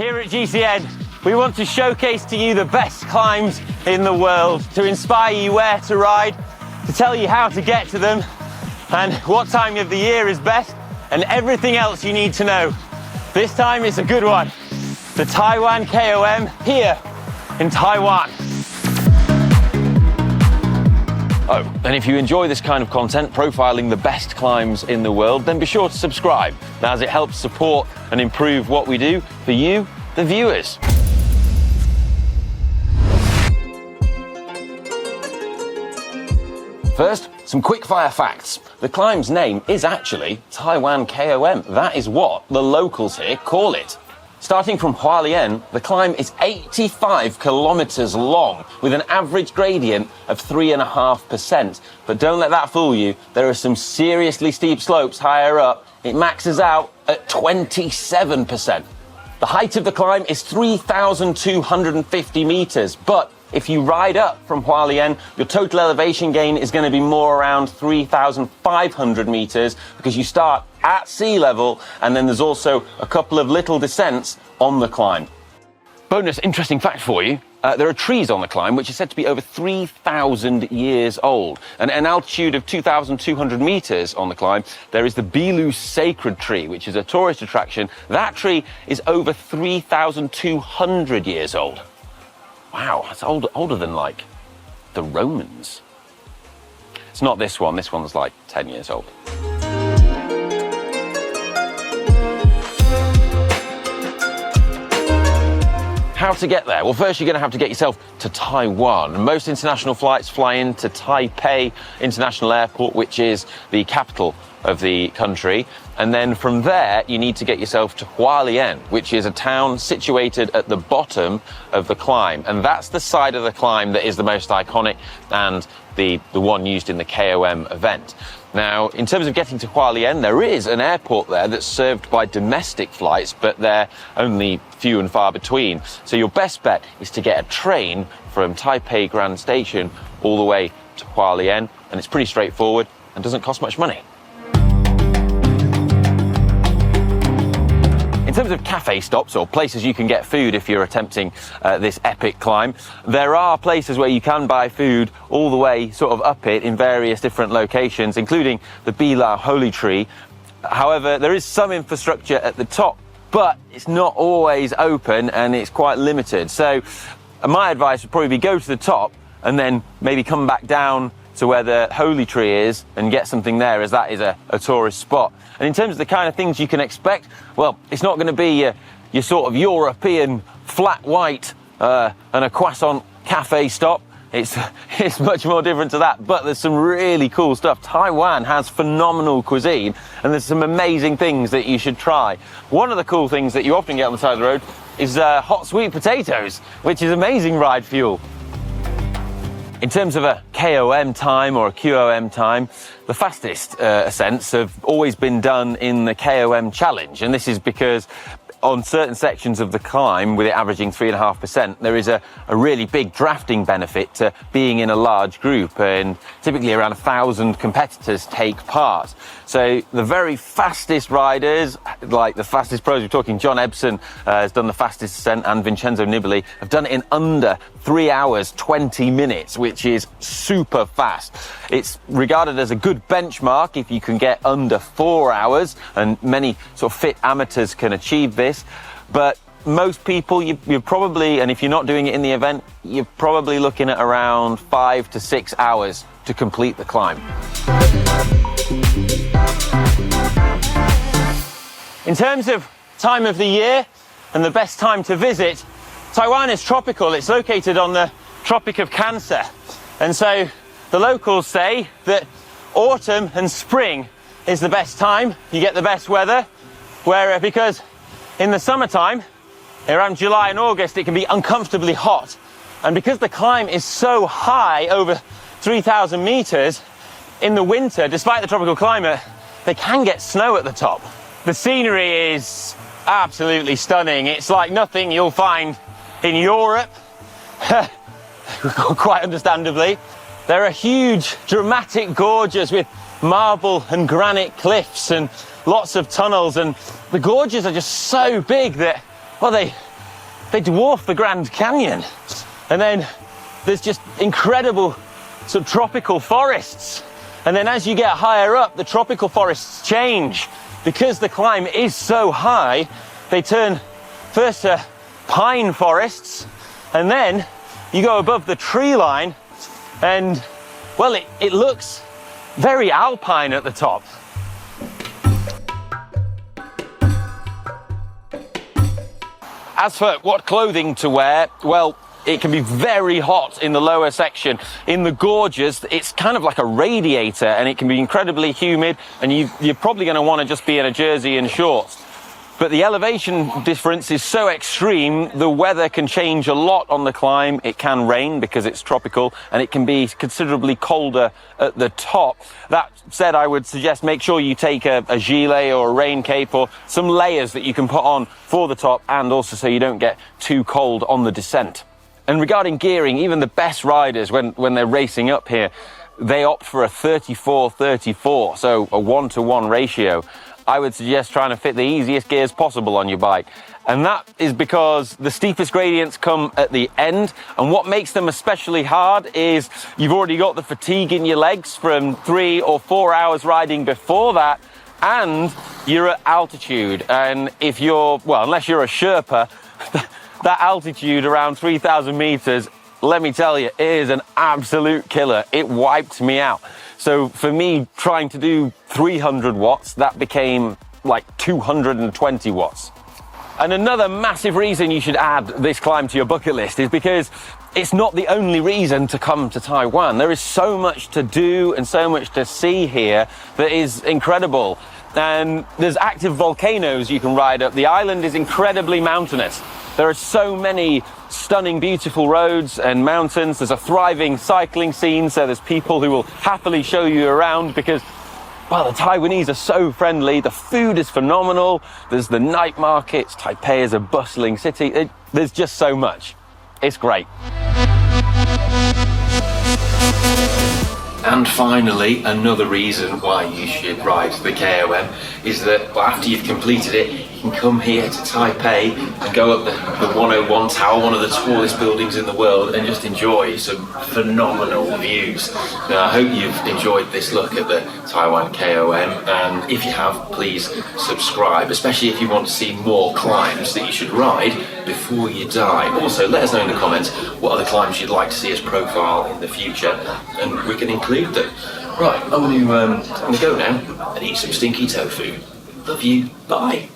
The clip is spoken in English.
Here at GCN, we want to showcase to you the best climbs in the world, to inspire you where to ride, to tell you how to get to them, and what time of the year is best, and everything else you need to know. This time is a good one. The Taiwan KOM here in Taiwan. Oh, and if you enjoy this kind of content, profiling the best climbs in the world, then be sure to subscribe, as it helps support and improve what we do for you, the viewers. First, some quick-fire facts. The climb's name is actually Taiwan KOM. That is what the locals here call it. Starting from Hualien, the climb is 85 kilometers long, with an average gradient of 3.5%. But don't let that fool you. There are some seriously steep slopes higher up. It maxes out at 27%. The height of the climb is 3,250 meters, but if you ride up from Hualien, your total elevation gain is going to be more around 3,500 meters because you start at sea level and then there's also a couple of little descents on the climb. Bonus interesting fact for you, there are trees on the climb which are said to be over 3,000 years old. And at an altitude of 2,200 meters on the climb, there is the Belu sacred tree, which is a tourist attraction. That tree is over 3,200 years old. Wow, that's older than, like, the Romans. It's not this one. This one's, like, 10 years old. How to get there? Well, first you're going to have to get yourself to Taiwan. Most international flights fly into Taipei International Airport, which is the capital of the country. And then from there, you need to get yourself to Hualien, which is a town situated at the bottom of the climb. And that's the side of the climb that is the most iconic and the one used in the KOM event. Now, in terms of getting to Hualien, there is an airport there that's served by domestic flights, but they're only few and far between. So your best bet is to get a train from Taipei Grand Station all the way to Hualien, and it's pretty straightforward and doesn't cost much money. In terms of cafe stops or places you can get food if you're attempting this epic climb, there are places where you can buy food all the way sort of up it in various different locations, including the Bila Holy Tree. However, there is some infrastructure at the top, but it's not always open and it's quite limited. So my advice would probably be go to the top and then maybe come back down to where the Holy Tree is and get something there, as that is a tourist spot. And in terms of the kind of things you can expect, well, it's not going to be your sort of European flat white and a croissant cafe stop. It's much more different to that, but there's some really cool stuff. Taiwan has phenomenal cuisine, and there's some amazing things that you should try. One of the cool things that you often get on the side of the road is hot sweet potatoes, which is amazing ride fuel. In terms of a KOM time or a QOM time, the fastest ascents have always been done in the KOM challenge, and this is because on certain sections of the climb, with it averaging 3.5%, there is a really big drafting benefit to being in a large group, and typically around 1,000 competitors take part. So the very fastest riders, like the fastest pros, we're talking John Ebsen has done the fastest ascent, and Vincenzo Nibali have done it in under 3 hours, 20 minutes, which is super fast. It's regarded as a good benchmark if you can get under 4 hours, and many sort of fit amateurs can achieve this. But most people, you're probably, and if you're not doing it in the event, you're probably looking at around 5 to 6 hours to complete the climb. In terms of time of the year and the best time to visit, Taiwan is tropical. It's located on the Tropic of Cancer. And so the locals say that autumn and spring is the best time. You get the best weather, because in the summertime, around July and August, it can be uncomfortably hot. And because the climb is so high, over 3,000 meters, in the winter, despite the tropical climate, they can get snow at the top. The scenery is absolutely stunning. It's like nothing you'll find in Europe, quite understandably. There are huge, dramatic gorges with marble and granite cliffs and lots of tunnels, and the gorges are just so big that, well, they they dwarf the Grand Canyon. And then there's just incredible subtropical forests. And then as you get higher up, the tropical forests change. Because the climb is so high, they turn first to pine forests, and then you go above the tree line, and, well, it looks very alpine at the top. As for what clothing to wear, well, it can be very hot in the lower section. In the gorges, it's kind of like a radiator, and it can be incredibly humid, and you're probably going to want to just be in a jersey and shorts. But the elevation difference is so extreme, the weather can change a lot on the climb. It can rain because it's tropical, and it can be considerably colder at the top. That said, I would suggest make sure you take a gilet or a rain cape or some layers that you can put on for the top, and also so you don't get too cold on the descent. And regarding gearing, even the best riders, when they're racing up here, they opt for a 34-34, so a 1-to-1 ratio. I would suggest trying to fit the easiest gears possible on your bike. And that is because the steepest gradients come at the end, and what makes them especially hard is you've already got the fatigue in your legs from 3 or 4 hours riding before that, and you're at altitude. And if you're, well, unless you're a Sherpa, that altitude around 3,000 meters, let me tell you, it is an absolute killer. It wiped me out. So for me, trying to do 300 watts, that became like 220 watts. And another massive reason you should add this climb to your bucket list is because it's not the only reason to come to Taiwan. There is so much to do and so much to see here that is incredible. And there's active volcanoes you can ride up. The island is incredibly mountainous. There are so many stunning, beautiful roads and mountains. There's a thriving cycling scene, so there's people who will happily show you around because, well, the Taiwanese are so friendly. The food is phenomenal. There's the night markets. Taipei is a bustling city. There's just so much. It's great. And finally, another reason why you should ride the KOM is that, well, after you've completed it, you can come here to Taipei and go up the 101 Tower, one of the tallest buildings in the world, and just enjoy some phenomenal views. Now, I hope you've enjoyed this look at the Taiwan KOM, and if you have, please subscribe, especially if you want to see more climbs that you should ride before you die. Also, let us know in the comments what other climbs you'd like to see us profile in the future, and we can include them. Right, I'm going to go now and eat some stinky tofu. Love you, bye.